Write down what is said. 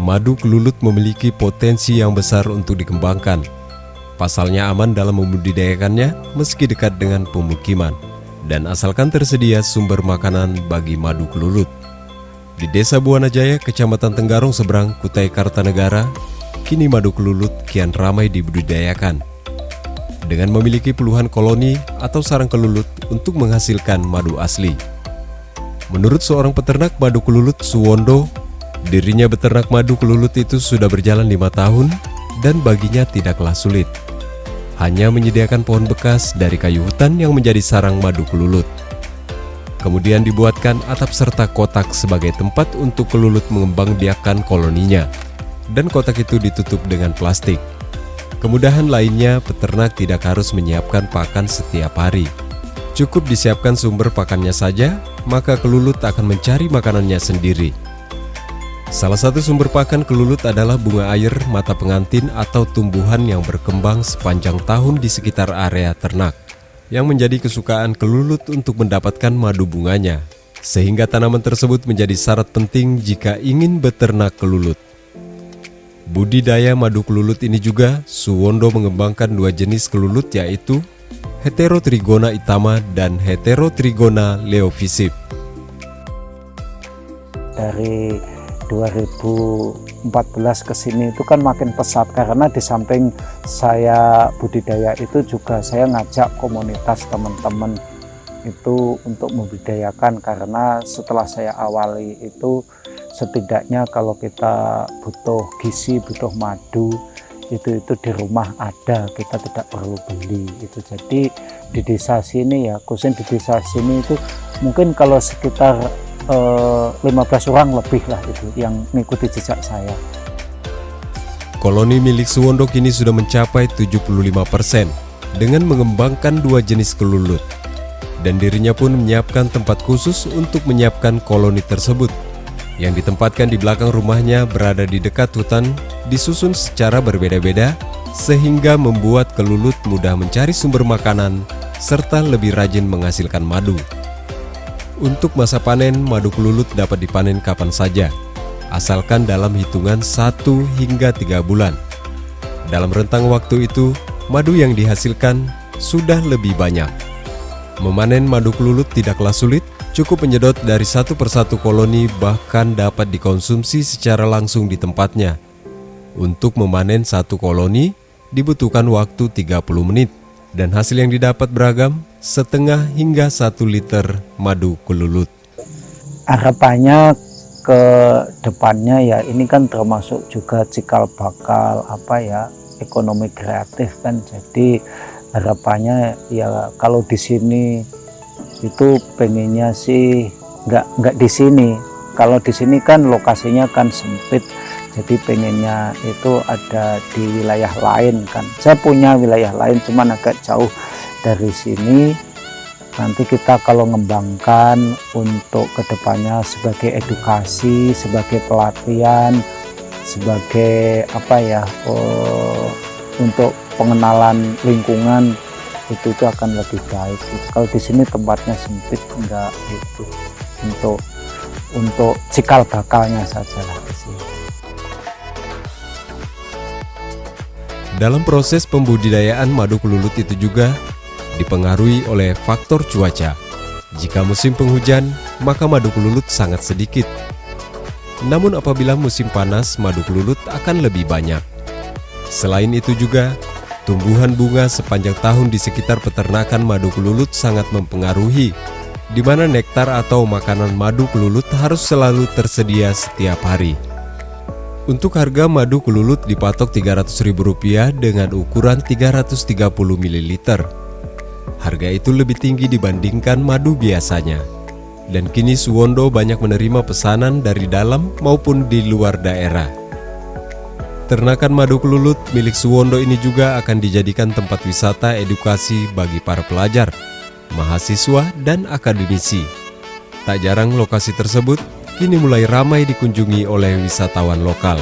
Madu kelulut memiliki potensi yang besar untuk dikembangkan. Pasalnya aman dalam membudidayakannya meski dekat dengan pemukiman, dan asalkan tersedia sumber makanan bagi madu kelulut. Di Desa Buanajaya, Kecamatan Tenggarong Seberang, Kutai Kartanegara, kini madu kelulut kian ramai dibudidayakan. Dengan memiliki puluhan koloni atau sarang kelulut untuk menghasilkan madu asli. Menurut seorang peternak madu kelulut, Suwondo, dirinya beternak madu kelulut itu sudah berjalan 5 tahun dan baginya tidaklah sulit. Hanya menyediakan pohon bekas dari kayu hutan yang menjadi sarang madu kelulut. Kemudian dibuatkan atap serta kotak sebagai tempat untuk kelulut mengembangbiakkan koloninya. Dan kotak itu ditutup dengan plastik. Kemudahan lainnya, peternak tidak harus menyiapkan pakan setiap hari. Cukup disiapkan sumber pakannya saja, maka kelulut akan mencari makanannya sendiri. Salah satu sumber pakan kelulut adalah bunga air mata pengantin atau tumbuhan yang berkembang sepanjang tahun di sekitar area ternak, yang menjadi kesukaan kelulut untuk mendapatkan madu bunganya, sehingga tanaman tersebut menjadi syarat penting jika ingin beternak kelulut. Budidaya madu kelulut ini juga, Suwondo mengembangkan 2 jenis kelulut, yaitu Heterotrigona itama dan Heterotrigona leovisip. Dari 2014 ke sini itu kan makin pesat, karena di samping saya budidaya itu juga saya ngajak komunitas teman-teman itu untuk membudidayakan, karena setelah saya awali itu setidaknya kalau kita butuh gizi, butuh madu itu di rumah ada, kita tidak perlu beli itu. Jadi di desa sini ya, khususnya di desa sini itu mungkin kalau sekitar 15 orang lebih lah itu yang mengikuti jejak saya. Koloni milik Suwondo kini sudah mencapai 75% dengan mengembangkan 2 jenis kelulut. Dan dirinya pun menyiapkan tempat khusus untuk menyiapkan koloni tersebut, yang ditempatkan di belakang rumahnya berada di dekat hutan, disusun secara berbeda-beda sehingga membuat kelulut mudah mencari sumber makanan serta lebih rajin menghasilkan madu. Untuk masa panen, madu kelulut dapat dipanen kapan saja, asalkan dalam hitungan 1 hingga 3 bulan. Dalam rentang waktu itu, madu yang dihasilkan sudah lebih banyak. Memanen madu kelulut tidaklah sulit, cukup menyedot dari satu persatu koloni, bahkan dapat dikonsumsi secara langsung di tempatnya. Untuk memanen satu koloni, dibutuhkan waktu 30 menit, dan hasil yang didapat beragam, setengah hingga 1 liter madu kelulut. Harapannya ke depannya ya, ini kan termasuk juga cikal bakal ekonomi kreatif kan. Jadi harapannya ya kalau di sini itu pengennya sih nggak di sini. Kalau di sini kan lokasinya kan sempit, jadi pengennya itu ada di wilayah lain kan. Saya punya wilayah lain cuman agak jauh dari sini. Nanti kita kalau ngembangkan untuk kedepannya sebagai edukasi, sebagai pelatihan, sebagai untuk pengenalan lingkungan, itu akan lebih baik. Kalau di sini tempatnya sempit, enggak itu untuk cikal bakalnya saja lah di sini. Dalam proses pembudidayaan madu kelulut itu juga dipengaruhi oleh faktor cuaca. Jika musim penghujan, maka madu kelulut sangat sedikit. Namun apabila musim panas, madu kelulut akan lebih banyak. Selain itu juga, tumbuhan bunga sepanjang tahun di sekitar peternakan madu kelulut sangat mempengaruhi, di mana nektar atau makanan madu kelulut harus selalu tersedia setiap hari. Untuk harga madu kelulut dipatok Rp300.000 dengan ukuran 330 ml. Harga itu lebih tinggi dibandingkan madu biasanya. Dan kini Suwondo banyak menerima pesanan dari dalam maupun di luar daerah. Ternakan madu kelulut milik Suwondo ini juga akan dijadikan tempat wisata edukasi bagi para pelajar, mahasiswa, dan akademisi. Tak jarang lokasi tersebut kini mulai ramai dikunjungi oleh wisatawan lokal.